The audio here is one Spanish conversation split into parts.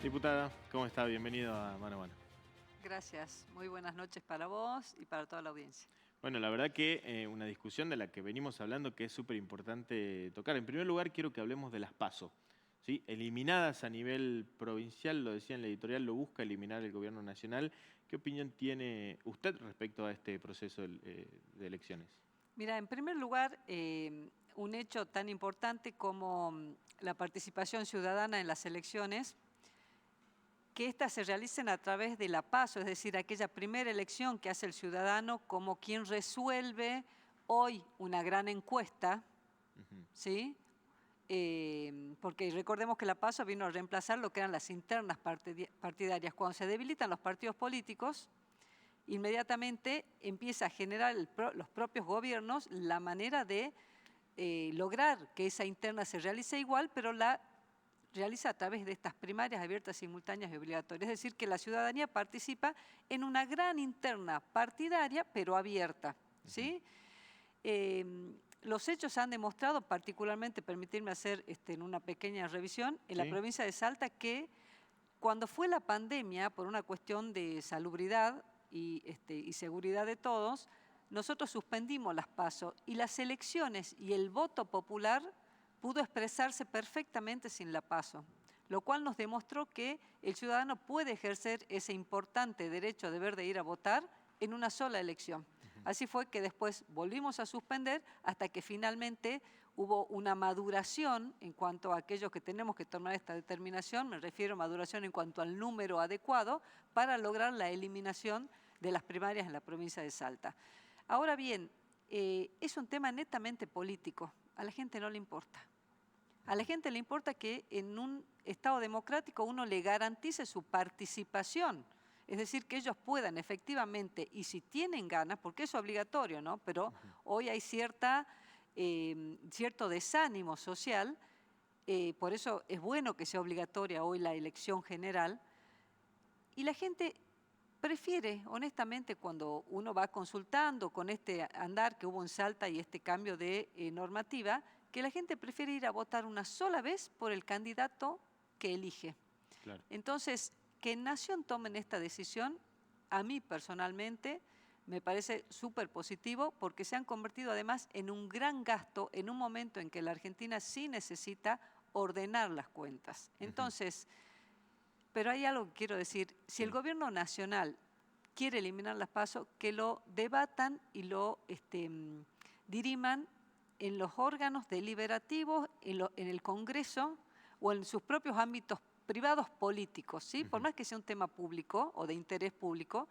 Diputada, ¿cómo está? Bienvenido a Mano a Mano. Gracias. Muy buenas noches para vos y para toda la audiencia. Bueno, la verdad que una discusión de la que venimos hablando que es súper importante tocar. En primer lugar, quiero que hablemos de las PASO, ¿sí? Eliminadas a nivel provincial, lo decía en la editorial, lo busca eliminar el gobierno nacional. ¿Qué opinión tiene usted respecto a este proceso de elecciones? Mira, en primer lugar, un hecho tan importante como la participación ciudadana en las elecciones, que éstas se realicen a través de la PASO, es decir, aquella primera elección que hace el ciudadano como quien resuelve hoy una gran encuesta, Ujú. ¿sí? Porque recordemos que la PASO vino a reemplazar lo que eran las internas partidarias. Cuando se debilitan los partidos políticos, inmediatamente empieza a generar los propios gobiernos la manera de lograr que esa interna se realice igual, pero la realiza a través de estas primarias abiertas, simultáneas y obligatorias. Es decir, que la ciudadanía participa en una gran interna partidaria, pero abierta, ¿sí? Los hechos han demostrado, particularmente, permitirme hacer en una pequeña revisión, en la ¿Sí? provincia de Salta, que cuando fue la pandemia, por una cuestión de salubridad y seguridad de todos, nosotros suspendimos las PASO y las elecciones y el voto popular pudo expresarse perfectamente sin la PASO, lo cual nos demostró que el ciudadano puede ejercer ese importante derecho deber de ir a votar en una sola elección. Ujú. Así fue que después volvimos a suspender hasta que finalmente hubo una maduración en cuanto a aquellos que tenemos que tomar esta determinación, me refiero a maduración en cuanto al número adecuado para lograr la eliminación de las primarias en la provincia de Salta. Ahora bien, es un tema netamente político, a la gente no le importa. A la gente le importa que en un Estado democrático uno le garantice su participación, es decir, que ellos puedan efectivamente, y si tienen ganas, porque es obligatorio, ¿no? Pero hoy hay cierto desánimo social, por eso es bueno que sea obligatoria hoy la elección general, y la gente prefiere, honestamente, cuando uno va consultando con este andar que hubo en Salta y este cambio de normativa, que la gente prefiere ir a votar una sola vez por el candidato que elige. Claro. Entonces, que en Nación tomen esta decisión, a mí personalmente me parece súper positivo porque se han convertido además en un gran gasto en un momento en que la Argentina sí necesita ordenar las cuentas. Ujú. Entonces, pero hay algo que quiero decir, si el Sí. gobierno nacional quiere eliminar las PASO, que lo debatan y lo diriman en los órganos deliberativos, en el Congreso o en sus propios ámbitos privados políticos, ¿sí? Por Ujú. más que sea un tema público o de interés público,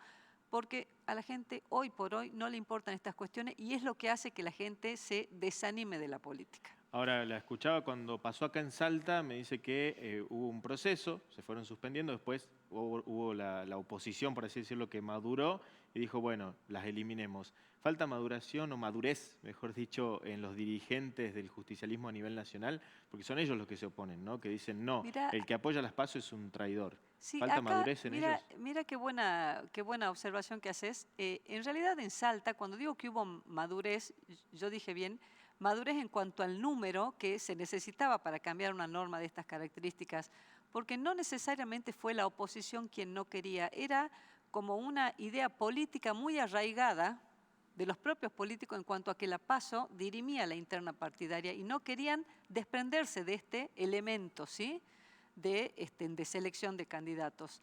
porque a la gente hoy por hoy no le importan estas cuestiones y es lo que hace que la gente se desanime de la política. Ahora, la escuchaba cuando pasó acá en Salta, me dice que hubo un proceso, se fueron suspendiendo, después hubo la oposición, por así decirlo, que maduró y dijo, bueno, las eliminemos. ¿Falta maduración o madurez, mejor dicho, en los dirigentes del justicialismo a nivel nacional? Porque son ellos los que se oponen, ¿no? Que dicen, no, Mira, el que apoya las PASO es un traidor. sí, ¿Falta acá, madurez en mira, ellos? mira qué buena observación que haces. En realidad en Salta, cuando digo que hubo madurez, yo dije bien, madurez en cuanto al número que se necesitaba para cambiar una norma de estas características, porque no necesariamente fue la oposición quien no quería, era como una idea política muy arraigada de los propios políticos en cuanto a que la PASO dirimía la interna partidaria y no querían desprenderse de este elemento, ¿sí? De selección de candidatos.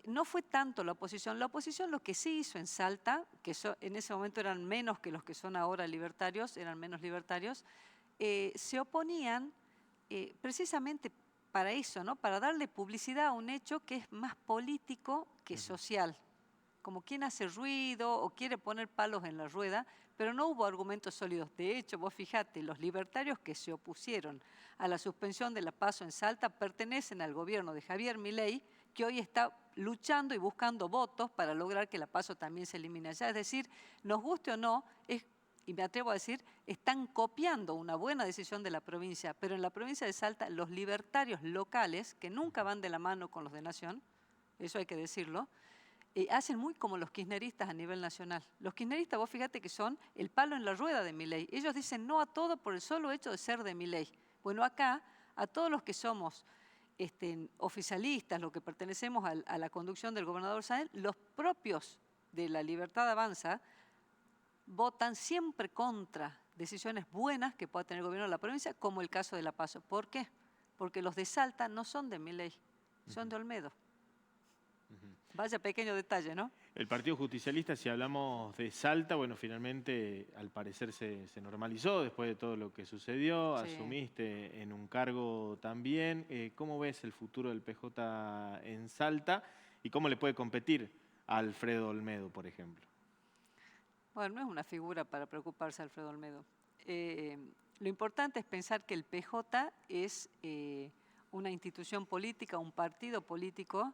No fue tanto la oposición lo que sí hizo en Salta, que en ese momento eran menos que los que son ahora libertarios, eran menos libertarios, se oponían precisamente para eso, ¿no? Para darle publicidad a un hecho que es más político que Ujú. social, como quien hace ruido o quiere poner palos en la rueda, pero no hubo argumentos sólidos. De hecho, vos fijate, los libertarios que se opusieron a la suspensión de la PASO en Salta pertenecen al gobierno de Javier Milei, que hoy está luchando y buscando votos para lograr que la PASO también se elimine allá. Es decir, nos guste o no, y me atrevo a decir, están copiando una buena decisión de la provincia, pero en la provincia de Salta los libertarios locales, que nunca van de la mano con los de Nación, eso hay que decirlo, hacen muy como los kirchneristas a nivel nacional. Los kirchneristas, vos fíjate que son el palo en la rueda de Milei. Ellos dicen no a todo por el solo hecho de ser de Milei. Bueno, acá, a todos los que somos oficialistas, los que pertenecemos a la conducción del gobernador Sáenz, los propios de la Libertad Avanza votan siempre contra decisiones buenas que pueda tener el gobierno de la provincia, como el caso de La Paso. ¿Por qué? Porque los de Salta no son de Milei, son de Olmedo. Vaya pequeño detalle, ¿no? El Partido Justicialista, si hablamos de Salta, bueno, finalmente al parecer se normalizó después de todo lo que sucedió, Sí. asumiste en un cargo también. ¿Cómo ves el futuro del PJ en Salta y cómo le puede competir a Alfredo Olmedo, por ejemplo? Bueno, no es una figura para preocuparse Alfredo Olmedo. Lo importante es pensar que el PJ es una institución política, un partido político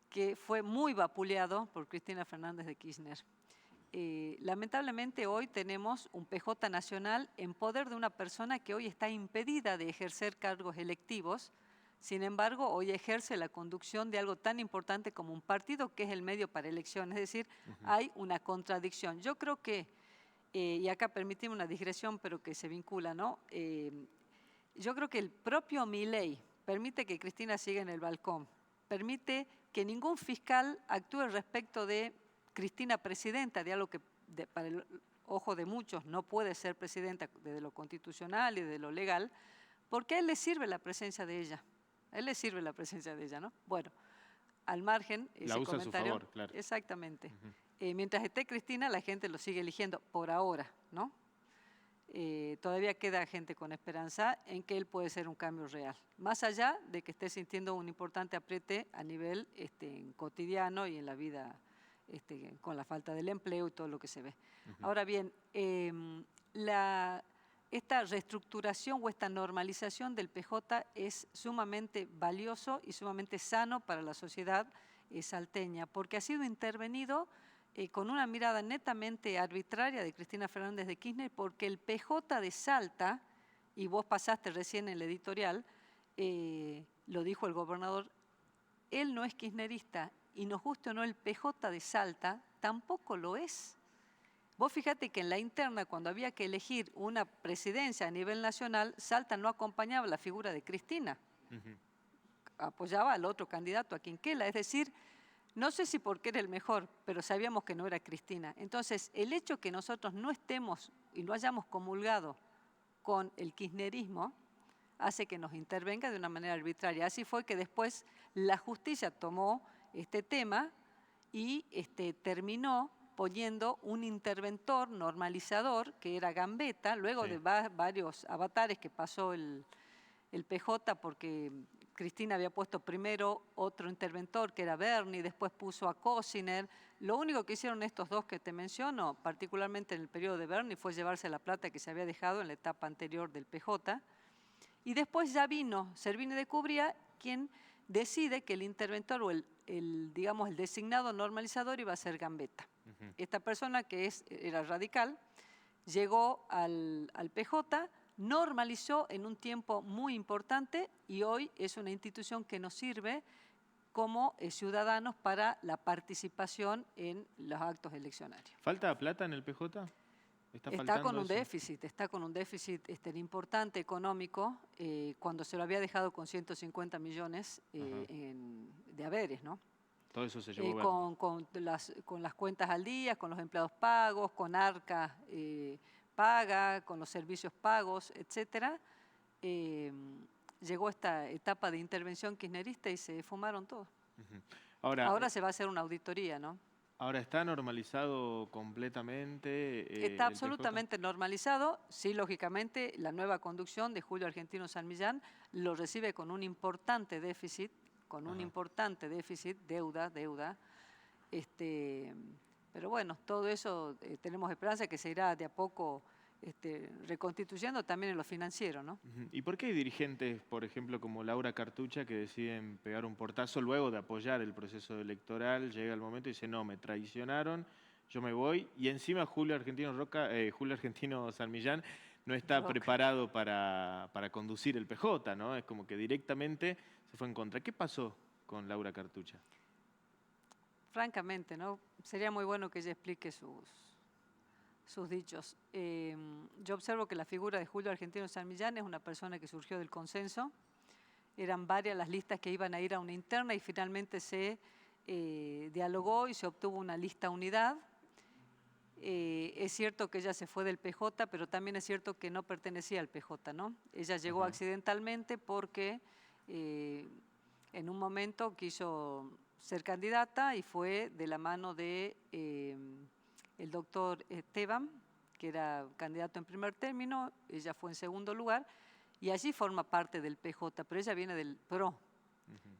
que fue muy vapuleado por Cristina Fernández de Kirchner. Lamentablemente hoy tenemos un PJ nacional en poder de una persona que hoy está impedida de ejercer cargos electivos. Sin embargo, hoy ejerce la conducción de algo tan importante como un partido que es el medio para elecciones. Es decir, hay una contradicción. Yo creo que, y acá permitimos una digresión, pero que se vincula, ¿no? Yo creo que el propio Milei permite que Cristina siga en el balcón, permite que ningún fiscal actúe respecto de Cristina presidenta, de algo que para el ojo de muchos no puede ser presidenta desde lo constitucional y de lo legal, porque a él le sirve la presencia de ella. A él le sirve la presencia de ella, ¿no? Bueno, al margen, ese La usa a su comentario. favor, claro. Exactamente. Mientras esté Cristina, la gente lo sigue eligiendo por ahora, ¿no? Todavía queda gente con esperanza en que él puede ser un cambio real. Más allá de que esté sintiendo un importante apriete a nivel cotidiano y en la vida con la falta del empleo y todo lo que se ve. Ahora bien, esta reestructuración o esta normalización del PJ es sumamente valioso y sumamente sano para la sociedad salteña, porque ha sido intervenido con una mirada netamente arbitraria de Cristina Fernández de Kirchner, porque el PJ de Salta, y vos pasaste recién en el editorial, lo dijo el gobernador, él no es kirchnerista, y nos guste o no el PJ de Salta, tampoco lo es. Vos fíjate que en la interna, cuando había que elegir una presidencia a nivel nacional, Salta no acompañaba la figura de Cristina, apoyaba al otro candidato, a Quinquela, es decir, no sé si porque era el mejor, pero sabíamos que no era Cristina. Entonces, el hecho que nosotros no estemos y no hayamos comulgado con el kirchnerismo hace que nos intervenga de una manera arbitraria. Así fue que después la justicia tomó este tema y terminó poniendo un interventor normalizador, que era Gambetta, luego de varios avatares que pasó el PJ, porque Cristina había puesto primero otro interventor, que era Berni, después puso a Cosiner. Lo único que hicieron estos dos que te menciono, particularmente en el periodo de Berni, fue llevarse la plata que se había dejado en la etapa anterior del PJ. Y después ya vino Servini de Cubría, quien decide que el interventor o digamos, el designado normalizador iba a ser Gambetta. Esta persona que era radical, llegó al PJ, normalizó en un tiempo muy importante y hoy es una institución que nos sirve como ciudadanos para la participación en los actos eleccionarios. ¿Falta plata en el PJ? Está con un déficit importante económico, cuando se lo había dejado con 150 millones de haberes, ¿no? Todo eso se llevó con las cuentas al día, con los empleados pagos, con ARCA paga, con los servicios pagos, etcétera. Llegó esta etapa de intervención kirchnerista y se fumaron todo. Ahora se va a hacer una auditoría, ¿no? Ahora, ¿está normalizado completamente? Está absolutamente normalizado. Sí, lógicamente, la nueva conducción de Julio Argentino San Millán lo recibe con un importante déficit, deuda. Pero bueno, todo eso tenemos esperanza que se irá de a poco reconstituyendo también en lo financiero, ¿no? ¿Y por qué hay dirigentes, por ejemplo, como Laura Cartucha, que deciden pegar un portazo luego de apoyar el proceso electoral? Llega el momento y dice, no, me traicionaron, yo me voy. Y encima Julio Argentino San Millán no está preparado para conducir el PJ, ¿no? Es como que directamente se fue en contra. ¿Qué pasó con Laura Cartucha? Francamente, ¿no? Sería muy bueno que ella explique sus dichos. Yo observo que la figura de Julio Argentino San Millán es una persona que surgió del consenso, eran varias las listas que iban a ir a una interna y finalmente se dialogó y se obtuvo una lista unidad. Es cierto que ella se fue del PJ, pero también es cierto que no pertenecía al PJ, ¿no? Ella llegó accidentalmente porque en un momento quiso ser candidata y fue de la mano de el doctor Esteban, que era candidato en primer término, ella fue en segundo lugar, y allí forma parte del PJ, pero ella viene del PRO.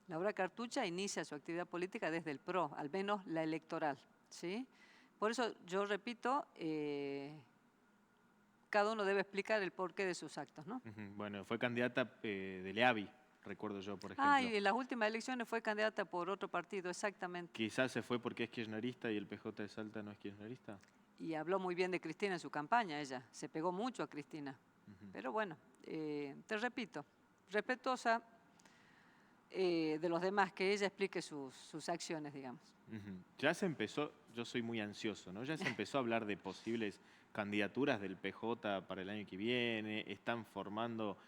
Laura Cartucha inicia su actividad política desde el PRO, al menos la electoral, ¿sí? Por eso yo repito, cada uno debe explicar el porqué de sus actos, ¿no? Bueno, fue candidata de Leavi, recuerdo yo, por ejemplo. Ah, y en las últimas elecciones fue candidata por otro partido, exactamente. Quizás se fue porque es kirchnerista y el PJ de Salta no es kirchnerista. Y habló muy bien de Cristina en su campaña, ella. Se pegó mucho a Cristina. Pero bueno, te repito, respetuosa de los demás, que ella explique sus acciones, digamos. Ya se empezó, yo soy muy ansioso, ¿no? Ya se empezó a hablar de posibles candidaturas del PJ para el año que viene, están formando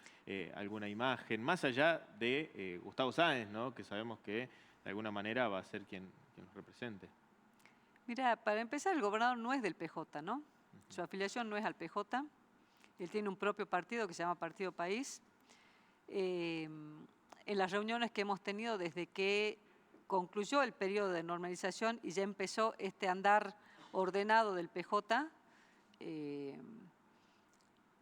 alguna imagen, más allá de Gustavo Sáenz, ¿no? Que sabemos que de alguna manera va a ser quien nos represente. Mira, para empezar, el gobernador no es del PJ, ¿no? Su afiliación no es al PJ. Él tiene un propio partido que se llama Partido País. En las reuniones que hemos tenido desde que concluyó el periodo de normalización y ya empezó este andar ordenado del PJ,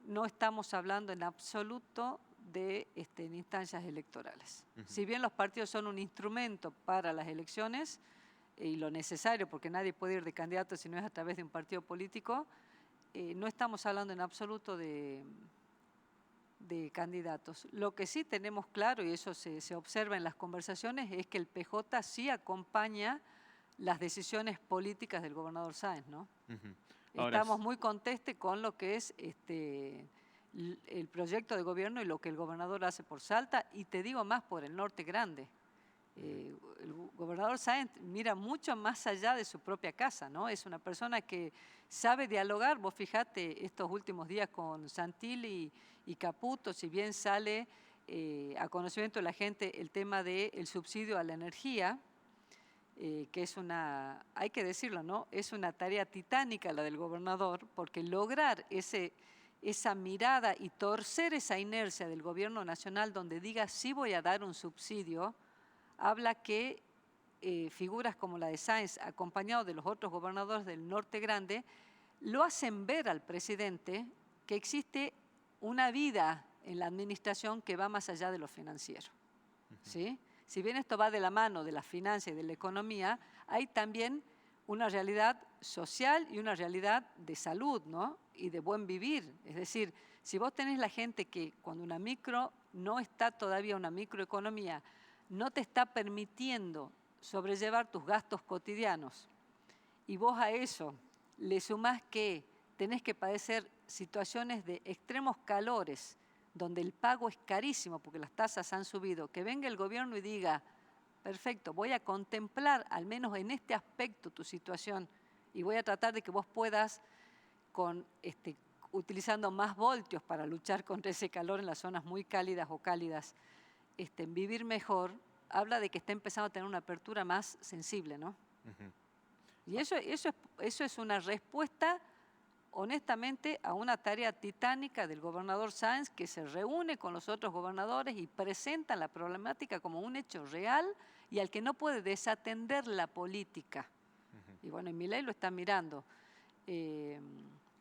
no estamos hablando en absoluto de en instancias electorales. Si bien los partidos son un instrumento para las elecciones, y lo necesario, porque nadie puede ir de candidato si no es a través de un partido político, no estamos hablando en absoluto de candidatos. Lo que sí tenemos claro, y eso se observa en las conversaciones, es que el PJ sí acompaña las decisiones políticas del gobernador Sáenz, ¿no? Estamos muy contestes con lo que es el proyecto de gobierno y lo que el gobernador hace por Salta, y te digo más por el Norte Grande. El gobernador Sáenz mira mucho más allá de su propia casa, ¿no? Es una persona que sabe dialogar. Vos fijate estos últimos días con Santilli y Caputo, si bien sale a conocimiento de la gente el tema del subsidio a la energía, que es hay que decirlo, ¿no? Es una tarea titánica la del gobernador, porque lograr esa mirada y torcer esa inercia del gobierno nacional donde diga sí voy a dar un subsidio, habla que figuras como la de Sáenz, acompañado de los otros gobernadores del Norte Grande, lo hacen ver al presidente que existe una vida en la administración que va más allá de lo financiero, ¿sí? Si bien esto va de la mano de la finanzas y de la economía, hay también una realidad social y una realidad de salud, ¿no? Y de buen vivir. Es decir, si vos tenés la gente que cuando una micro no está todavía una microeconomía, no te está permitiendo sobrellevar tus gastos cotidianos, y vos a eso le sumás que tenés que padecer situaciones de extremos calores, donde el pago es carísimo porque las tasas han subido, que venga el gobierno y diga, perfecto, voy a contemplar al menos en este aspecto tu situación y voy a tratar de que vos puedas, utilizando más voltios para luchar contra ese calor en las zonas muy cálidas o cálidas, vivir mejor, habla de que está empezando a tener una apertura más sensible, ¿no? Y eso es una respuesta, honestamente, a una tarea titánica del gobernador Sáenz, que se reúne con los otros gobernadores y presenta la problemática como un hecho real y al que no puede desatender la política. Y bueno, y Milei lo está mirando.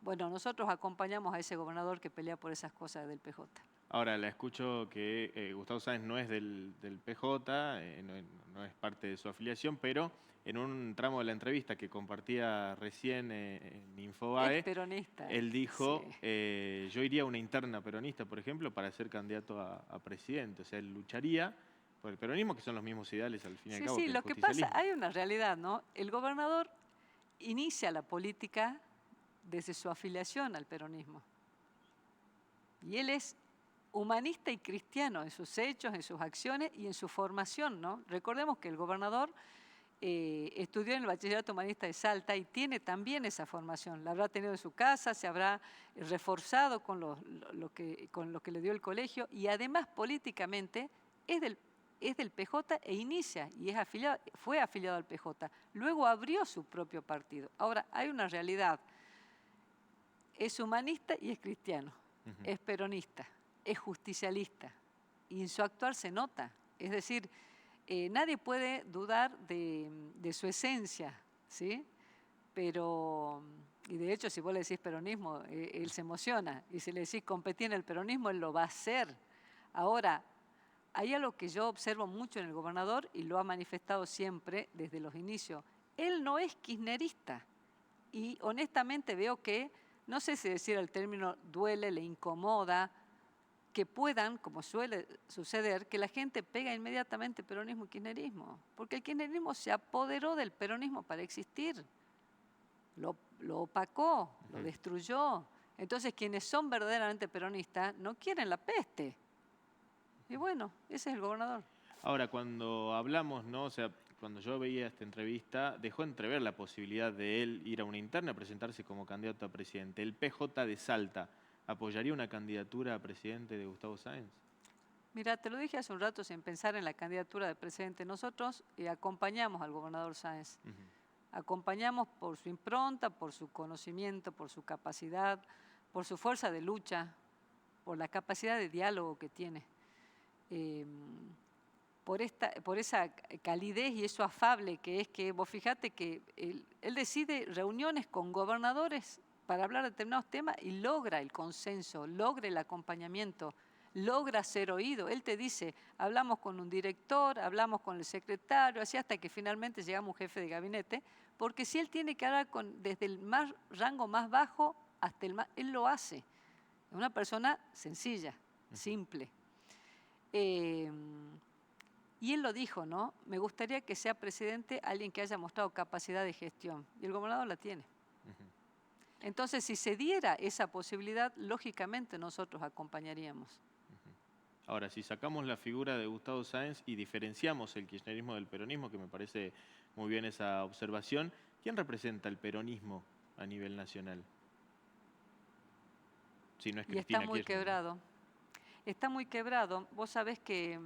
Bueno, nosotros acompañamos a ese gobernador que pelea por esas cosas del PJ. Ahora, la escucho que Gustavo Sáenz no es del PJ, no es parte de su afiliación, pero en un tramo de la entrevista que compartía recién en Infobae, Es peronista. él dijo, sí. yo iría a una interna peronista, por ejemplo, para ser candidato a presidente. O sea, él lucharía por el peronismo, que son los mismos ideales al fin y al cabo. Sí, que lo el que pasa, justicialismo. hay una realidad, ¿no? El gobernador inicia la política desde su afiliación al peronismo. Y él es humanista y cristiano en sus hechos, en sus acciones y en su formación, ¿no? Recordemos que el gobernador estudió en el Bachillerato Humanista de Salta y tiene también esa formación. La habrá tenido en su casa, se habrá reforzado con lo que le dio el colegio, y además políticamente es del PJ e inicia y fue afiliado al PJ. Luego abrió su propio partido. Ahora, hay una realidad. Es humanista y es cristiano. Es peronista, es justicialista. Y en su actuar se nota. Es decir, nadie puede dudar de su esencia, ¿sí? Pero, y de hecho, si vos le decís peronismo, él se emociona. Y si le decís competí en el peronismo, él lo va a hacer. Ahora, hay algo que yo observo mucho en el gobernador y lo ha manifestado siempre desde los inicios. Él no es kirchnerista. Y honestamente veo que, no sé si decir el término duele, le incomoda, que puedan, como suele suceder, que la gente pega inmediatamente peronismo y kirchnerismo. Porque el kirchnerismo se apoderó del peronismo para existir. Lo opacó, lo destruyó. Entonces, quienes son verdaderamente peronistas no quieren la peste. Y bueno, ese es el gobernador. Ahora, cuando hablamos, ¿no? O sea, cuando yo veía esta entrevista, dejó entrever la posibilidad de él ir a una interna a presentarse como candidato a presidente. ¿El PJ de Salta apoyaría una candidatura a presidente de Gustavo Sáenz? Mira, te lo dije hace un rato sin pensar en la candidatura de presidente. Nosotros acompañamos al gobernador Sáenz. Acompañamos por su impronta, por su conocimiento, por su capacidad, por su fuerza de lucha, por la capacidad de diálogo que tiene. Por esa calidez y eso afable que es que, vos fijate que él decide reuniones con gobernadores para hablar de determinados temas y logra el consenso, logra el acompañamiento, logra ser oído. Él te dice, hablamos con un director, hablamos con el secretario, así hasta que finalmente llegamos a un jefe de gabinete, porque si él tiene que hablar desde el rango más bajo hasta el más, él lo hace. Es una persona sencilla, simple. Y él lo dijo, ¿no? Me gustaría que sea presidente alguien que haya mostrado capacidad de gestión. Y el gobernador la tiene. Entonces, si se diera esa posibilidad, lógicamente nosotros acompañaríamos. Ahora, si sacamos la figura de Gustavo Sáenz y diferenciamos el kirchnerismo del peronismo, que me parece muy bien esa observación, ¿quién representa el peronismo a nivel nacional? Si no es Cristina Está muy Kirchner, quebrado. ¿no? Está muy quebrado. Vos sabés que,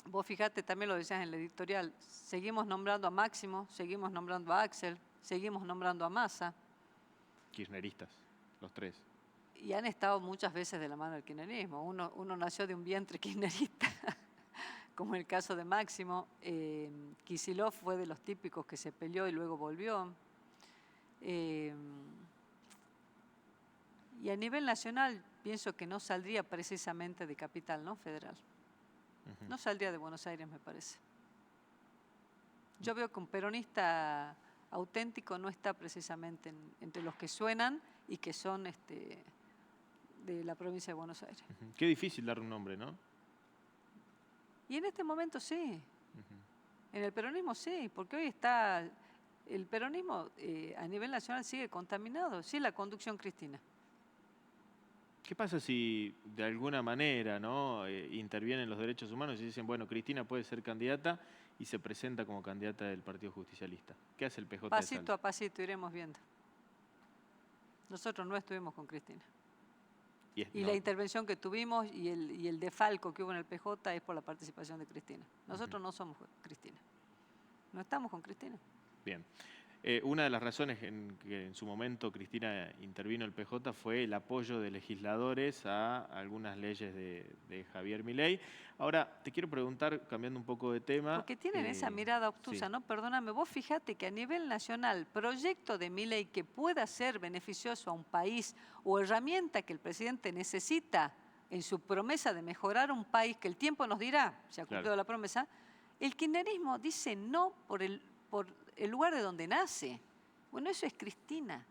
vos fijate, también lo decías en el editorial, seguimos nombrando a Máximo, seguimos nombrando a Axel, seguimos nombrando a Massa. Kirchneristas, los tres. Y han estado muchas veces de la mano del kirchnerismo. Uno nació de un vientre kirchnerista, como en el caso de Máximo. Kicillof fue de los típicos que se peleó y luego volvió. Y a nivel nacional pienso que no saldría precisamente de capital, ¿no? Federal. No saldría de Buenos Aires, me parece. Yo veo que un peronista auténtico no está precisamente entre los que suenan y que son de la provincia de Buenos Aires. Qué difícil dar un nombre, ¿no? Y en este momento sí. En el peronismo sí, porque hoy está... El peronismo a nivel nacional sigue contaminado. Sí, la conducción cristina. ¿Qué pasa si de alguna manera, ¿no? Intervienen los derechos humanos y dicen, bueno, Cristina puede ser candidata y se presenta como candidata del Partido Justicialista? ¿Qué hace el PJ de Salta? Pasito a pasito iremos viendo. Nosotros no estuvimos con Cristina. Y la intervención que tuvimos y el defalco que hubo en el PJ es por la participación de Cristina. Nosotros no somos Cristina. No estamos con Cristina. Bien. Una de las razones en que en su momento Cristina intervino el PJ fue el apoyo de legisladores a algunas leyes de Javier Milei. Ahora, te quiero preguntar, cambiando un poco de tema... Porque tienen esa mirada obtusa, sí. ¿No? Perdóname, vos fijate que a nivel nacional, proyecto de Milei que pueda ser beneficioso a un país o herramienta que el presidente necesita en su promesa de mejorar un país, que el tiempo nos dirá, si ha cumplido la promesa, el kirchnerismo dice no por el lugar de donde nace. Bueno, eso es Cristina.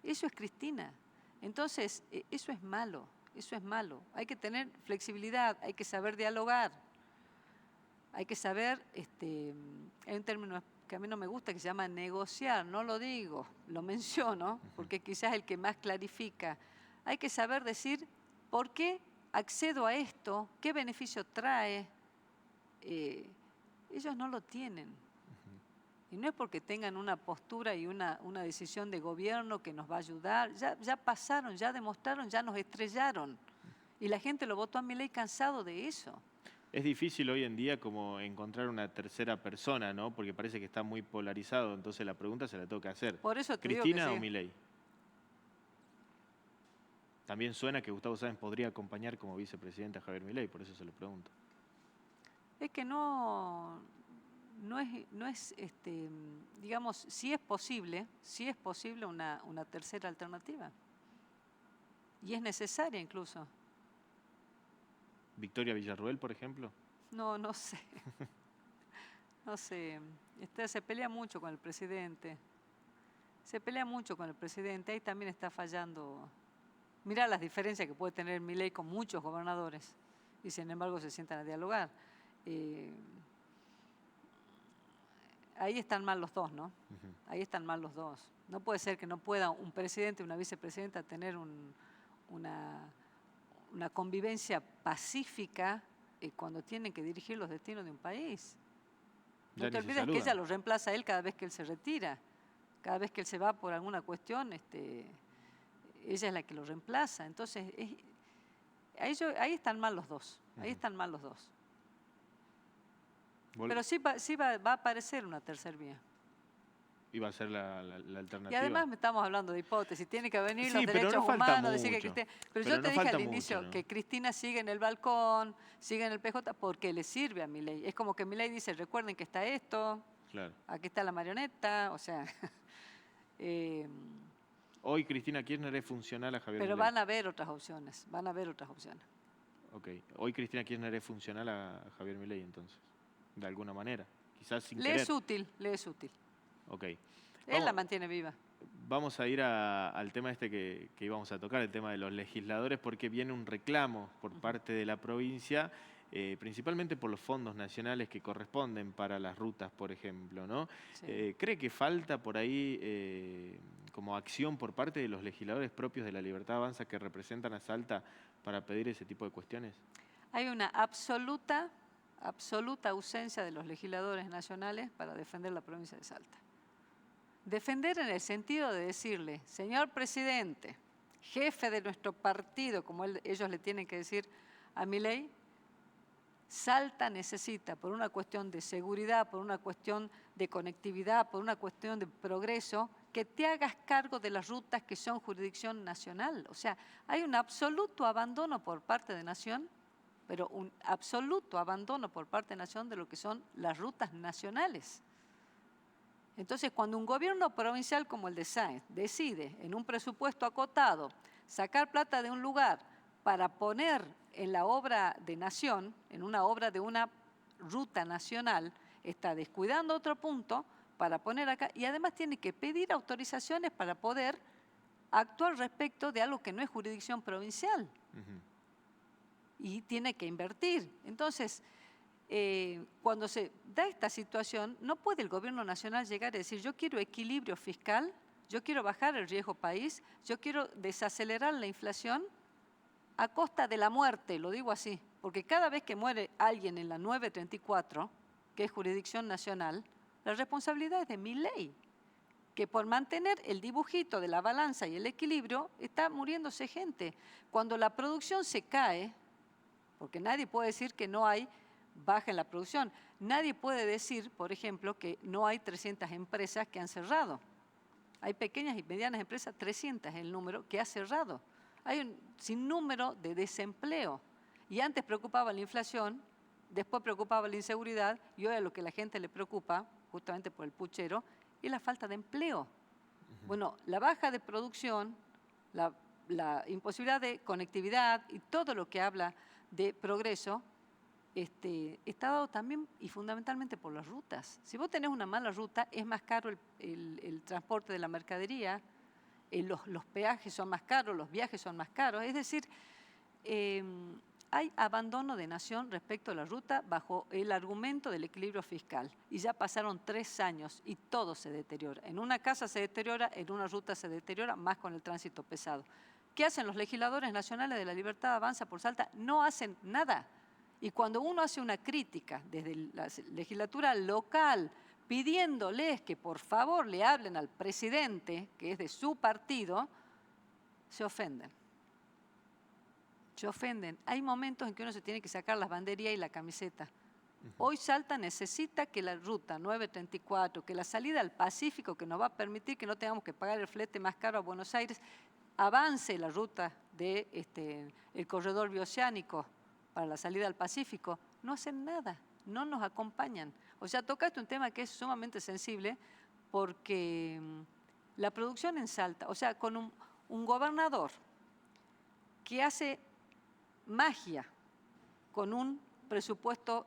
Eso es Cristina. Entonces, eso es malo. Eso es malo. Hay que tener flexibilidad, hay que saber dialogar. Hay que saber, hay un término que a mí no me gusta que se llama negociar, no lo digo, lo menciono, porque quizás es el que más clarifica. Hay que saber decir por qué accedo a esto, qué beneficio trae. Ellos no lo tienen. Y no es porque tengan una postura y una decisión de gobierno que nos va a ayudar. Ya pasaron, ya demostraron, ya nos estrellaron. Y la gente lo votó a Milei cansado de eso. Es difícil hoy en día como encontrar una tercera persona, ¿no? Porque parece que está muy polarizado, entonces la pregunta se la tengo que hacer. Por eso te digo que ¿Cristina o sí. Milei? También suena que Gustavo Sáenz podría acompañar como vicepresidente a Javier Milei, por eso se lo pregunto. Es que no es digamos, sí es posible una tercera alternativa. Y es necesaria incluso. ¿Victoria Villarroel, por ejemplo? No sé. No sé. Se pelea mucho con el presidente. Ahí también está fallando. Mirá las diferencias que puede tener Milei con muchos gobernadores. Y sin embargo se sientan a dialogar. Ahí están mal los dos, ¿no? Ahí están mal los dos. No puede ser que no pueda un presidente y una vicepresidenta tener una convivencia pacífica cuando tienen que dirigir los destinos de un país. No Ya te ni se olvides que ella saludan. lo reemplaza a él cada vez que él se retira. Cada vez que él se va por alguna cuestión, ella es la que lo reemplaza. Entonces, ahí están mal los dos. Ahí están mal los dos. Pero sí va a aparecer una tercera vía. ¿Iba a ser la alternativa? Y además estamos hablando de hipótesis, tiene que venir Sí, los pero derechos no falta humanos, decir que mucho. Cristina. Pero Pero yo no te dije falta al mucho, inicio ¿no? que Cristina sigue en el balcón, sigue en el PJ, porque le sirve a Milei. Es como que Milei dice, recuerden que está esto, Claro. aquí está la marioneta, o sea. Hoy Cristina Kirchner es funcional a Javier Pero Milei. van a haber otras opciones, Ok. Hoy Cristina Kirchner es funcional a Javier Milei, entonces. De alguna manera. Quizás sin Le querer. es útil. Ok. Él la mantiene viva. Vamos a ir al tema que íbamos a tocar, el tema de los legisladores, porque viene un reclamo por parte de la provincia, principalmente por los fondos nacionales que corresponden para las rutas, por ejemplo, ¿no? Sí. ¿Cree que falta por ahí como acción por parte de los legisladores propios de La Libertad Avanza que representan a Salta para pedir ese tipo de cuestiones? Hay una absoluta ausencia de los legisladores nacionales para defender la provincia de Salta. Defender en el sentido de decirle, señor presidente, jefe de nuestro partido, como ellos le tienen que decir a Milei, Salta necesita, por una cuestión de seguridad, por una cuestión de conectividad, por una cuestión de progreso, que te hagas cargo de las rutas que son jurisdicción nacional. O sea, hay un absoluto abandono por parte de Nación, pero un absoluto abandono por parte de Nación de lo que son las rutas nacionales. Entonces, cuando un gobierno provincial como el de Sáenz decide en un presupuesto acotado sacar plata de un lugar para poner en la obra de Nación, en una obra de una ruta nacional, está descuidando otro punto para poner acá y además tiene que pedir autorizaciones para poder actuar respecto de algo que no es jurisdicción provincial. Y tiene que invertir. Entonces, cuando se da esta situación, no puede el gobierno nacional llegar y decir, yo quiero equilibrio fiscal, yo quiero bajar el riesgo país, yo quiero desacelerar la inflación a costa de la muerte, lo digo así, porque cada vez que muere alguien en la 934, que es jurisdicción nacional, la responsabilidad es de Milei, que por mantener el dibujito de la balanza y el equilibrio está muriéndose gente. Cuando la producción se cae, porque nadie puede decir que no hay baja en la producción. Nadie puede decir, por ejemplo, que no hay 300 empresas que han cerrado. Hay pequeñas y medianas empresas, 300 es el número, que ha cerrado. Hay un sinnúmero de desempleo. Y antes preocupaba la inflación, después preocupaba la inseguridad, y hoy a lo que la gente le preocupa, justamente por el puchero, es la falta de empleo. Bueno, la baja de producción, la imposibilidad de conectividad y todo lo que habla de progreso, está dado también y fundamentalmente por las rutas. Si vos tenés una mala ruta, es más caro el transporte de la mercadería, los peajes son más caros, los viajes son más caros. Es decir, hay abandono de Nación respecto a la ruta bajo el argumento del equilibrio fiscal. Y ya pasaron 3 años y todo se deteriora. En una casa se deteriora, en una ruta se deteriora, más con el tránsito pesado. ¿Qué hacen los legisladores nacionales de La Libertad Avanza por Salta? No hacen nada. Y cuando uno hace una crítica desde la legislatura local, pidiéndoles que por favor le hablen al presidente, que es de su partido, se ofenden. te ofenden. Hay momentos en que uno se tiene que sacar las banderías y la camiseta. Hoy Salta necesita que la ruta 934, que la salida al Pacífico, que nos va a permitir que no tengamos que pagar el flete más caro a Buenos Aires, avance la ruta de el corredor bioceánico para la salida al Pacífico. No hacen nada, no nos acompañan. O sea, tocaste un tema que es sumamente sensible porque la producción en Salta, o sea, con un gobernador que hace magia con un presupuesto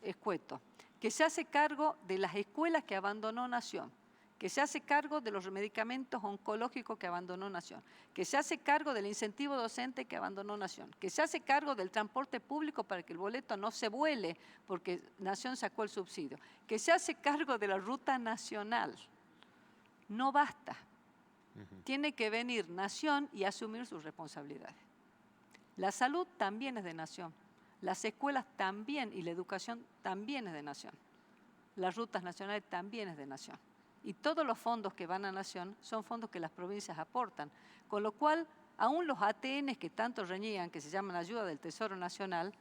escueto, que se hace cargo de las escuelas que abandonó Nación, que se hace cargo de los medicamentos oncológicos que abandonó Nación, que se hace cargo del incentivo docente que abandonó Nación, que se hace cargo del transporte público para que el boleto no se vuele porque Nación sacó el subsidio, que se hace cargo de la ruta nacional. No basta. Tiene que venir Nación y asumir sus responsabilidades. La salud también es de Nación. Las escuelas también y la educación también es de Nación. Las rutas nacionales también es de Nación. Y todos los fondos que van a Nación son fondos que las provincias aportan. Con lo cual, aún los ATNs que tanto reñían, que se llaman ayuda del Tesoro Nacional,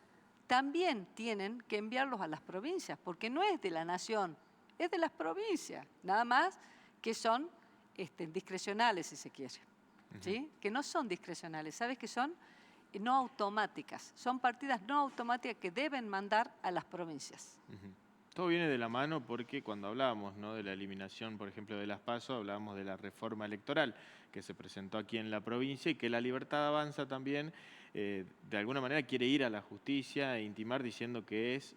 también tienen que enviarlos a las provincias, porque no es de la Nación, es de las provincias. Nada más que son discrecionales, si se quiere. ¿Sí? Que no son discrecionales, ¿sabes qué son? No automáticas. Son partidas no automáticas que deben mandar a las provincias. Todo viene de la mano porque cuando hablábamos, ¿no?, de la eliminación, por ejemplo, de las PASO, hablábamos de la reforma electoral que se presentó aquí en la provincia y que La Libertad Avanza también, de alguna manera, quiere ir a la justicia e intimar diciendo que es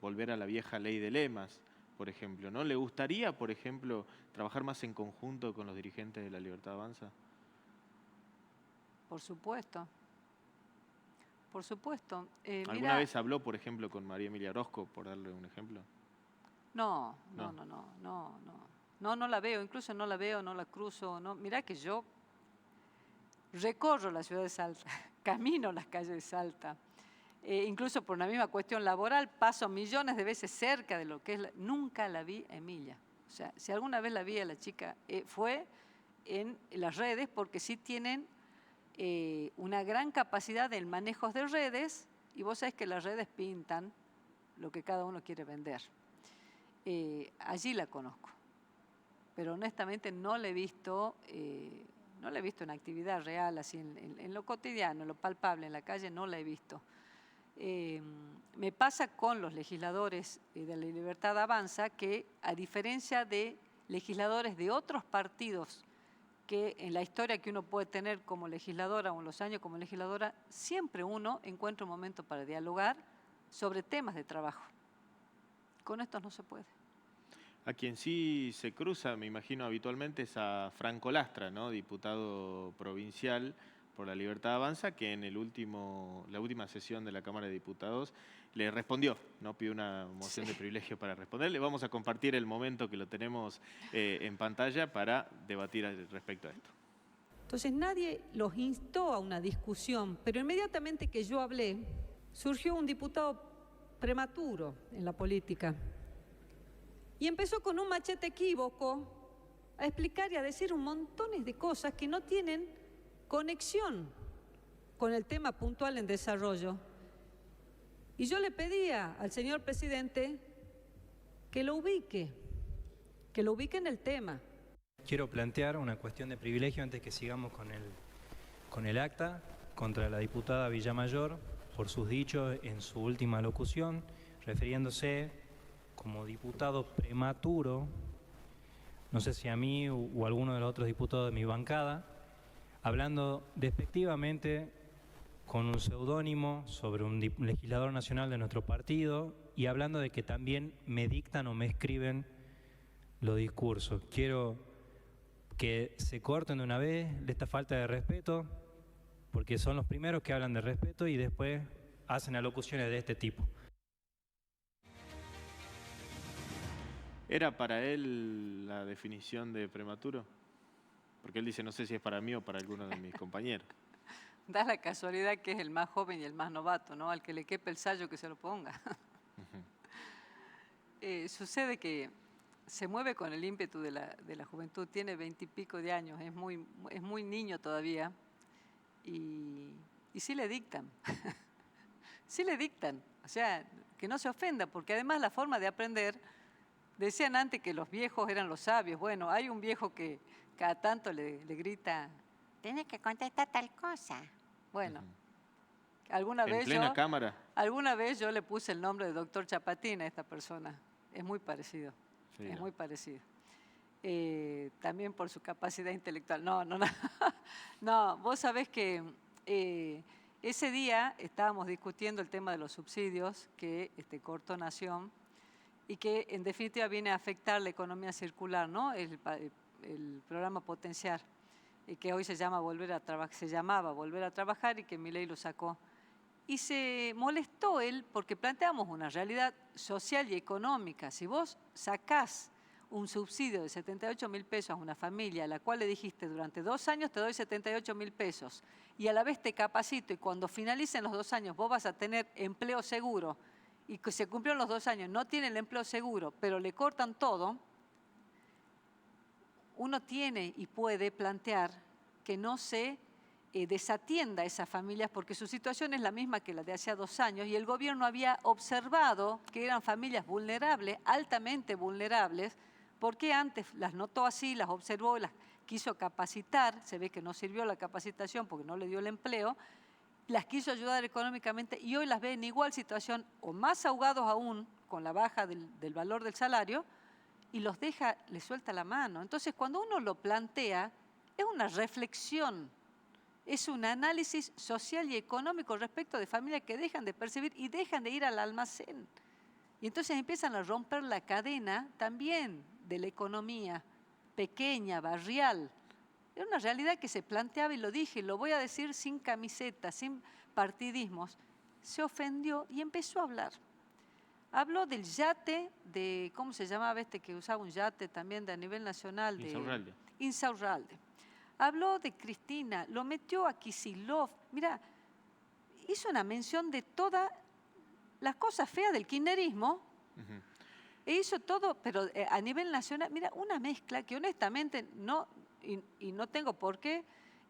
volver a la vieja ley de lemas, por ejemplo, ¿no? ¿Le gustaría, por ejemplo, trabajar más en conjunto con los dirigentes de La Libertad Avanza? Por supuesto. Por supuesto. ¿Alguna vez habló, por ejemplo, con María Emilia Orozco, por darle un ejemplo? No la veo, incluso no la veo, no la cruzo. No. Mirá que yo recorro la ciudad de Salta, camino las calles de Salta, incluso por una misma cuestión laboral, paso millones de veces cerca de lo que es, nunca la vi a Emilia. O sea, si alguna vez la vi a la chica, fue en las redes, porque sí tienen una gran capacidad del manejo de redes, y vos sabés que las redes pintan lo que cada uno quiere vender. Allí la conozco, pero honestamente no la he visto en actividad real, así en lo cotidiano, en lo palpable, en la calle no la he visto. Me pasa con los legisladores de La Libertad Avanza que, a diferencia de legisladores de otros partidos, que en la historia que uno puede tener como legisladora o en los años como legisladora, siempre uno encuentra un momento para dialogar sobre temas de trabajo. Con estos no se puede. A quien sí se cruza, me imagino, habitualmente es a Franco Lastra, ¿no?, diputado provincial por La Libertad Avanza, que en la última sesión de la Cámara de Diputados le respondió, ¿no? Pidió una moción de privilegio para responderle. Vamos a compartir el momento que lo tenemos en pantalla para debatir respecto a esto. Entonces nadie los instó a una discusión, pero inmediatamente que yo hablé, surgió un diputado prematuro en la política y empezó con un machete equívoco a explicar y a decir un montón de cosas que no tienen conexión con el tema puntual en desarrollo. Y yo le pedía al señor presidente que lo ubique en el tema. Quiero plantear una cuestión de privilegio antes que sigamos con el acta contra la diputada Villamayor por sus dichos en su última locución, refiriéndose como diputado prematuro, no sé si a mí o a alguno de los otros diputados de mi bancada, hablando despectivamente con un seudónimo sobre un legislador nacional de nuestro partido y hablando de que también me dictan o me escriben los discursos. Quiero que se corten de una vez de esta falta de respeto, porque son los primeros que hablan de respeto y después hacen alocuciones de este tipo. ¿Era para él la definición de prematuro? Porque él dice, no sé si es para mí o para alguno de mis compañeros. Da la casualidad que es el más joven y el más novato, ¿no? Al que le quepe el sayo que se lo ponga. Sucede que se mueve con el ímpetu de la juventud, tiene 20 y pico de años, es muy niño todavía y Y sí le dictan. Sí le dictan. O sea, que no se ofenda, porque además la forma de aprender, decían antes que los viejos eran los sabios. Bueno, hay un viejo que cada tanto le grita, tenés que contestar tal cosa. Bueno, alguna En vez plena cámara. alguna vez yo le puse el nombre de doctor Chapatín a esta persona. Es muy parecido. Sí, Es no. muy parecido. También por su capacidad intelectual. No. No, vos sabés que ese día estábamos discutiendo el tema de los subsidios que cortó Nación y que en definitiva viene a afectar la economía circular, ¿no? El programa Potenciar, y que hoy se llamaba Volver a Trabajar y que Milei lo sacó. Y se molestó él porque planteamos una realidad social y económica. Si vos sacás un subsidio de 78.000 pesos a una familia a la cual le dijiste durante 2 años te doy 78.000 pesos y a la vez te capacito y cuando finalicen los 2 años vos vas a tener empleo seguro y que se cumplieron los 2 años, no tiene el empleo seguro, pero le cortan todo, uno tiene y puede plantear que no se desatienda a esas familias porque su situación es la misma que la de hace 2 años y el gobierno había observado que eran familias vulnerables, altamente vulnerables, porque antes las notó así, las observó, las quiso capacitar, se ve que no sirvió la capacitación porque no le dio el empleo, las quiso ayudar económicamente y hoy las ve en igual situación o más ahogados aún con la baja del valor del salario y los deja, les suelta la mano. Entonces cuando uno lo plantea es una reflexión, es un análisis social y económico respecto de familias que dejan de percibir y dejan de ir al almacén. Y entonces empiezan a romper la cadena también de la economía pequeña, barrial. Era una realidad que se planteaba y lo dije, lo voy a decir sin camiseta, sin partidismos. Se ofendió y empezó a hablar. Habló del yate, de ¿cómo se llamaba que usaba un yate también de a nivel nacional? Insaurralde. Insaurralde. Habló de Cristina, lo metió a Kicillof. Mira, hizo una mención de todas las cosas feas del kirchnerismo. E hizo todo, pero a nivel nacional, mira, una mezcla que honestamente no, y no tengo por qué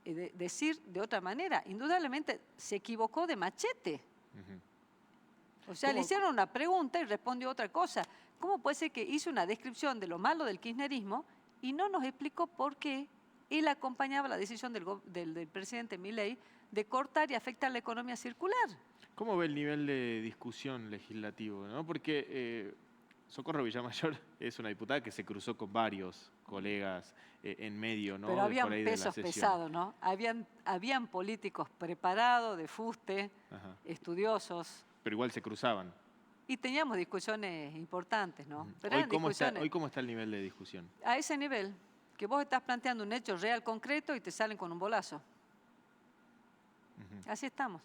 decir de otra manera. Indudablemente se equivocó de machete. O sea, le hicieron una pregunta y respondió otra cosa. ¿Cómo puede ser que hizo una descripción de lo malo del kirchnerismo y no nos explicó por qué él acompañaba la decisión del presidente Milei de cortar y afectar la economía circular? ¿Cómo ve el nivel de discusión legislativo, ¿no? Porque Socorro Villamayor es una diputada que se cruzó con varios colegas en medio, ¿no? Pero habían por ahí de la pesos sesión. pesados, ¿no? Habían políticos preparados, de fuste, Ajá. estudiosos, Pero igual se cruzaban. y teníamos discusiones importantes, ¿no? Pero eran Hoy cómo discusiones está el nivel de discusión? a ese nivel, que vos estás planteando un hecho real, concreto, y te salen con un bolazo. Así estamos.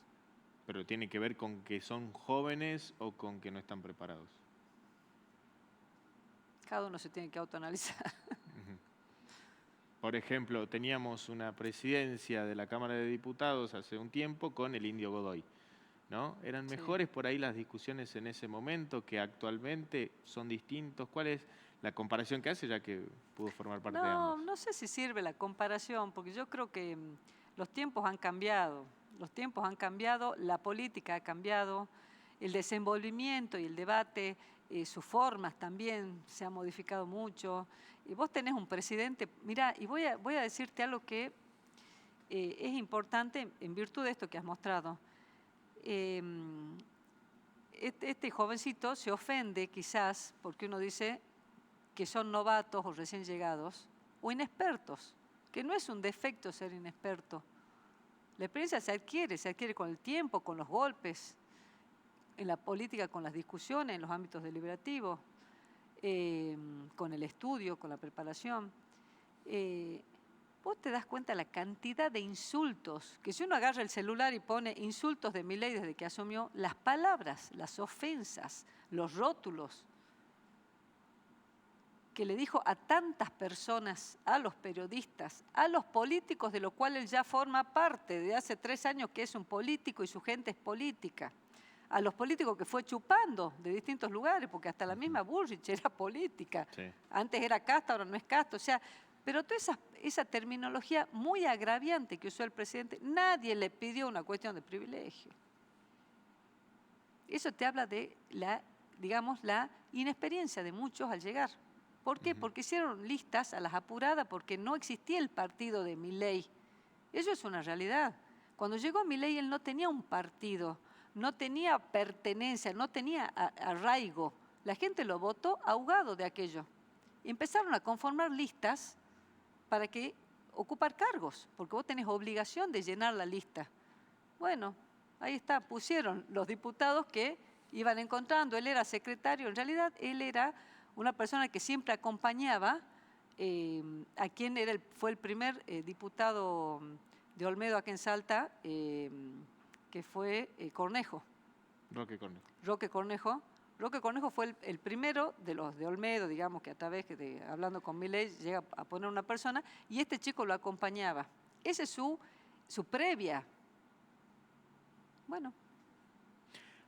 ¿Pero tiene que ver con que son jóvenes o con que no están preparados? Cada uno se tiene que autoanalizar. Por ejemplo, teníamos una presidencia de la Cámara de Diputados hace un tiempo con el Indio Godoy, ¿no? ¿Eran Sí. mejores por ahí las discusiones en ese momento que actualmente son distintos? ¿Cuál es la comparación que hace ya que pudo formar parte de No, ambos? no sé si sirve la comparación, porque yo creo que los tiempos han cambiado. Los tiempos han cambiado, la política ha cambiado, el desenvolvimiento y el debate, sus formas también se han modificado mucho. Y vos tenés un presidente, mira, y voy a decirte algo que es importante en virtud de esto que has mostrado. Este jovencito se ofende quizás porque uno dice que son novatos o recién llegados o inexpertos, que no es un defecto ser inexperto. La experiencia se adquiere con el tiempo, con los golpes, en la política, con las discusiones, en los ámbitos deliberativos, con el estudio, con la preparación. Vos te das cuenta de la cantidad de insultos, que si uno agarra el celular y pone insultos de Milei desde que asumió, las palabras, las ofensas, los rótulos, que le dijo a tantas personas, a los periodistas, a los políticos, de lo cual él ya forma parte, de hace 3 años que es un político y su gente es política, a los políticos que fue chupando de distintos lugares, porque hasta la misma Bullrich era política. Sí. Antes era casta, ahora no es casta. O sea, Pero toda esa terminología muy agraviante que usó el presidente, nadie le pidió una cuestión de privilegio. Eso te habla de digamos, la inexperiencia de muchos al llegar. ¿Por qué? Porque hicieron listas a las apuradas porque no existía el partido de Milei. Eso es una realidad. Cuando llegó Milei, él no tenía un partido, no tenía pertenencia, no tenía arraigo. La gente lo votó ahogado de aquello. Y empezaron a conformar listas para ocupar cargos, porque vos tenés obligación de llenar la lista. Bueno, ahí está, pusieron los diputados que iban encontrando. Él era secretario, en realidad él era una persona que siempre acompañaba a quien fue el primer diputado de Olmedo aquí en Salta, que fue Cornejo. Roque Cornejo. Roque Cornejo. Roque Cornejo fue el primero de los de Olmedo, digamos, que a través de hablando con Milei llega a poner una persona, y este chico lo acompañaba. Esa es su previa. Bueno.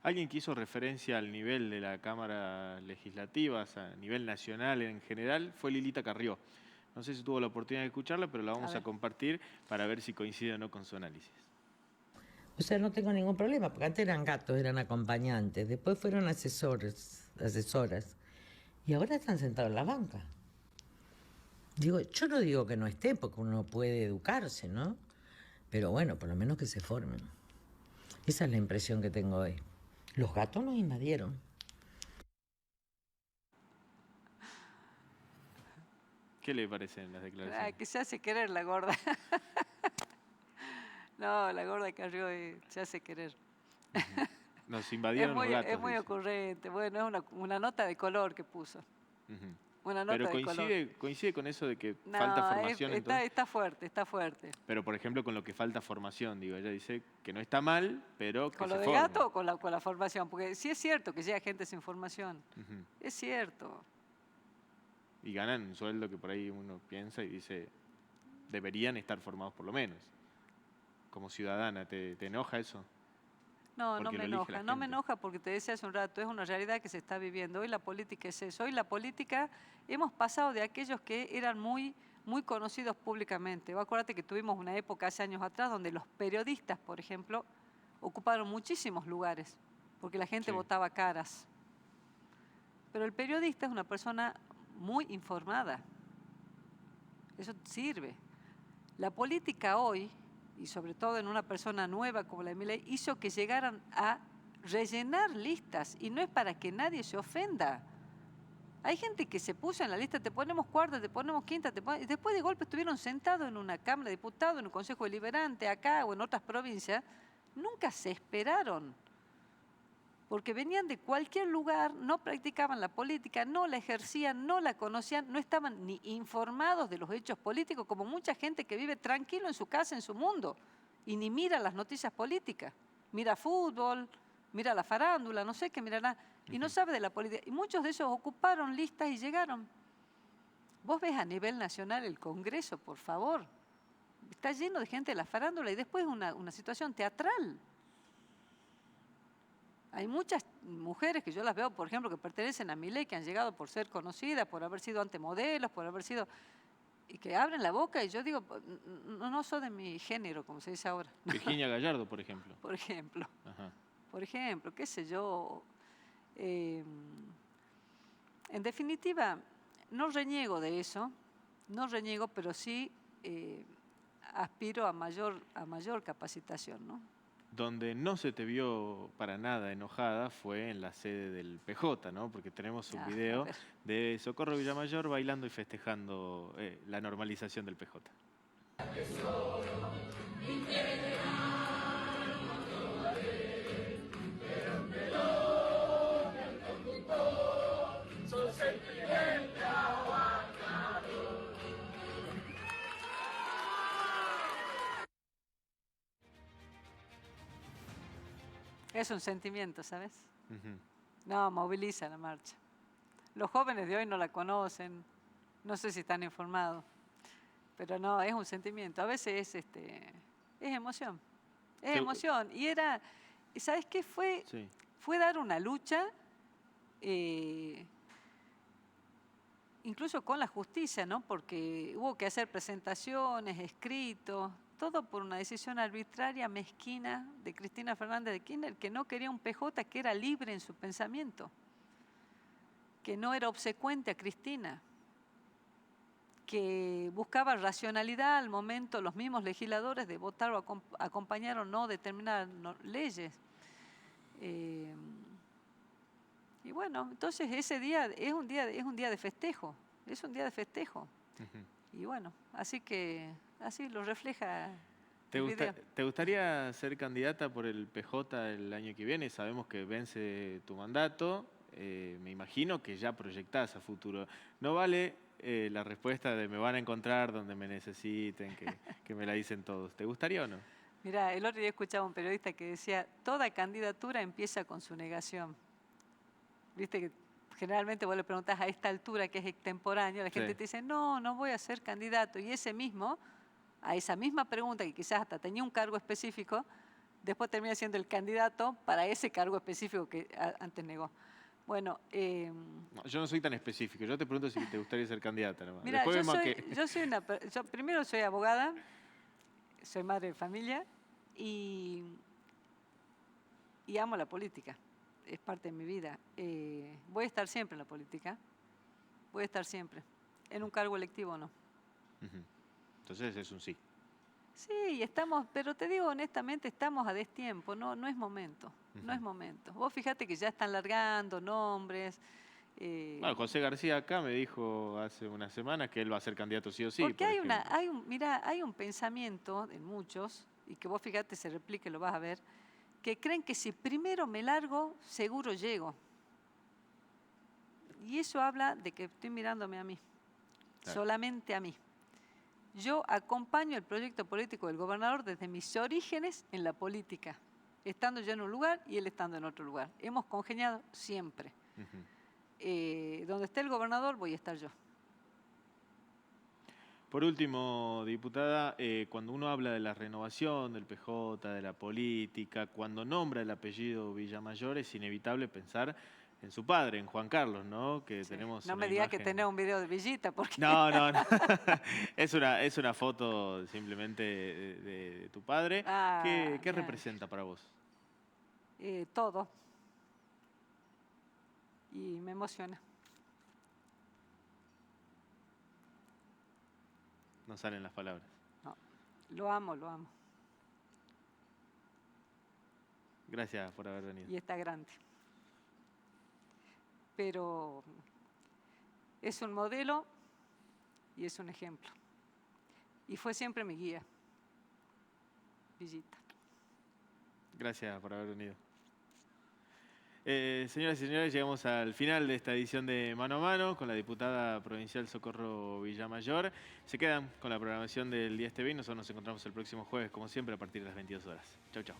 Alguien que hizo referencia al nivel de la Cámara Legislativa, o sea, a nivel nacional en general, fue Lilita Carrió. No sé si tuvo la oportunidad de escucharla, pero la vamos a compartir para ver si coincide o no con su análisis. O sea, no tengo ningún problema, porque antes eran gatos, eran acompañantes, después fueron asesoras, y ahora están sentados en la banca. Digo, yo no digo que no esté, porque uno puede educarse, ¿no? Pero bueno, por lo menos que se formen. Esa es la impresión que tengo hoy. Los gatos nos invadieron. ¿Qué le parecen las declaraciones? Que se hace querer la gorda. No, la gorda Carrió se hace querer. Nos invadieron los gatos. Es muy ocurrente. Bueno, es una nota de color que puso. Una nota pero de color. coincide con eso de que falta formación. Está fuerte, está fuerte. Pero, por ejemplo, con lo que falta formación, digo, ella dice que no está mal, pero que ¿Con se lo de forme. gato o con la formación? Porque sí es cierto que llega gente sin formación. Es cierto. Y ganan un sueldo que por ahí uno piensa y dice, deberían estar formados por lo menos. Como ciudadana, ¿te enoja eso? No, Porque no me enoja. No me enoja porque te decía hace un rato, es una realidad que se está viviendo. Hoy la política es eso. Hoy la política, hemos pasado de aquellos que eran muy conocidos públicamente. Vos acuérdate que tuvimos una época hace años atrás donde los periodistas, por ejemplo, ocuparon muchísimos lugares porque la gente votaba caras. Pero el periodista es una persona muy informada. Eso sirve. La política hoy, y sobre todo en una persona nueva como la de Milei, hizo que llegaran a rellenar listas, y no es para que nadie se ofenda. Hay gente que se puso en la lista, te ponemos cuarta, te ponemos quinta, y después de golpe estuvieron sentados en una Cámara de Diputados, en un Consejo Deliberante, acá o en otras provincias, nunca se esperaron, porque venían de cualquier lugar, no practicaban la política, no la ejercían, no la conocían, no estaban ni informados de los hechos políticos, como mucha gente que vive tranquilo en su casa, en su mundo, y ni mira las noticias políticas. Mira fútbol, mira la farándula, no sé qué mirará, y no sabe de la política. Y muchos de esos ocuparon listas y llegaron. Vos ves a nivel nacional el Congreso, por favor, está lleno de gente de la farándula, y después una situación teatral. Hay muchas mujeres que yo las veo, por ejemplo, que pertenecen a Milei, que han llegado por ser conocidas, por haber sido antemodelos, por haber sido... y que abren la boca y yo digo, no soy de mi género, como se dice ahora. Virginia Gallardo, por ejemplo. Por ejemplo. Ajá. Por ejemplo, qué sé yo. En definitiva, no reniego de eso, no reniego, pero sí aspiro a mayor capacitación, ¿no? Donde no se te vio para nada enojada fue en la sede del PJ, ¿no? Porque tenemos un video de Socorro Villamayor bailando y festejando la normalización del PJ. Es un sentimiento, ¿sabes? No, moviliza la marcha. Los jóvenes de hoy no la conocen, no sé si están informados, pero no, es un sentimiento. A veces es emoción, es emoción. Y ¿sabes qué fue? Sí. Fue dar una lucha incluso con la justicia, ¿no? Porque hubo que hacer presentaciones, escritos, todo por una decisión arbitraria, mezquina de Cristina Fernández de Kirchner, que no quería un PJ que era libre en su pensamiento, que no era obsecuente a Cristina, que buscaba racionalidad al momento, los mismos legisladores, de votar o acompañar o no determinadas leyes. Y bueno, entonces ese día es un día de festejo, es un día de festejo. Ujú. Y bueno, así así lo refleja ¿Te, el video. ¿Te gustaría ser candidata por el PJ el año que viene? Sabemos que vence tu mandato. Me imagino que ya proyectás a futuro. No vale la respuesta de me van a encontrar donde me necesiten, que me la dicen todos. ¿Te gustaría o no? Mira, el otro día escuchaba a un periodista que decía, toda candidatura empieza con su negación. Viste que generalmente vos le preguntás a esta altura, que es extemporáneo, la gente Sí. te dice, no, no voy a ser candidato. Y ese mismo, a esa misma pregunta, que quizás hasta tenía un cargo específico, después termina siendo el candidato para ese cargo específico que antes negó. Bueno, No, yo no soy tan específico. Yo te pregunto si te gustaría ser candidata nomás. mira, Después vemos que... yo primero soy abogada, soy madre de familia y amo la política. Es parte de mi vida. Voy a estar siempre en la política. Voy a estar siempre. En un cargo electivo no. Ujú. Entonces es un sí. Sí, estamos, pero te digo honestamente, estamos a destiempo, no es momento. No es momento. Vos fíjate que ya están largando nombres. Bueno, José García acá me dijo hace unas semanas que él va a ser candidato sí o sí. Porque por ejemplo. mira, hay un pensamiento en muchos, y que vos fíjate, se replique, lo vas a ver, que creen que si primero me largo, seguro llego. Y eso habla de que estoy mirándome a mí, Claro. solamente a mí. Yo acompaño el proyecto político del gobernador desde mis orígenes en la política, estando yo en un lugar y él estando en otro lugar. Hemos congeniado siempre. Ujú. Donde esté el gobernador, voy a estar yo. Por último, diputada, cuando uno habla de la renovación del PJ, de la política, cuando nombra el apellido Villamayor, es inevitable pensar en su padre, en Juan Carlos, ¿no? Que Sí. tenemos No una me digas que imagen- tenés un video de Villita, porque No, no, no. Es una foto simplemente de tu padre. ¿Qué ya, representa para vos? todo. Y me emociona. No salen las palabras. No, lo amo, lo amo. Gracias por haber venido. Y está grande. Pero es un modelo y es un ejemplo. Y fue siempre mi guía, Villita. Gracias por haber venido. Señoras y señores, llegamos al final de esta edición de Mano a Mano con la diputada provincial Socorro Villamayor. Se quedan con la programación del Días TV y nosotros nos encontramos el próximo jueves, como siempre, a partir de las 22 horas. Chau, chau.